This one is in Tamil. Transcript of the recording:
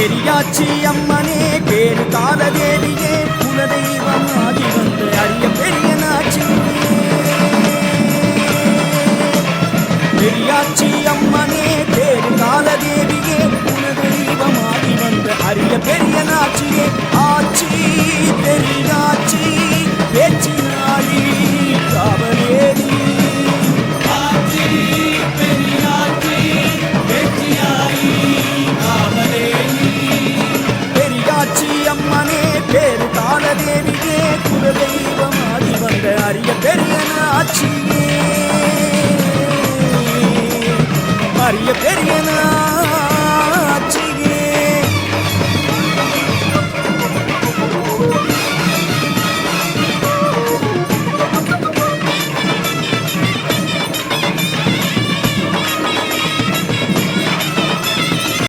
பெரியாச்சி அம்மனே பேரு கால தேவியே குலதெய்வமாகி வந்த அரிய பெரிய நாச்சியே பெரியாச்சி அம்மனே பேரு கால தேவியே குலதெய்வமாகி வந்த அரிய பெரிய நாச்சியே ஆச்சி பெரியாச்சி பேச்சினாளி காவலேரி பேரு காலதேவியே குலதெய்வமாகி வந்த அரிய பெரிய நாச்சியே அரிய பெரிய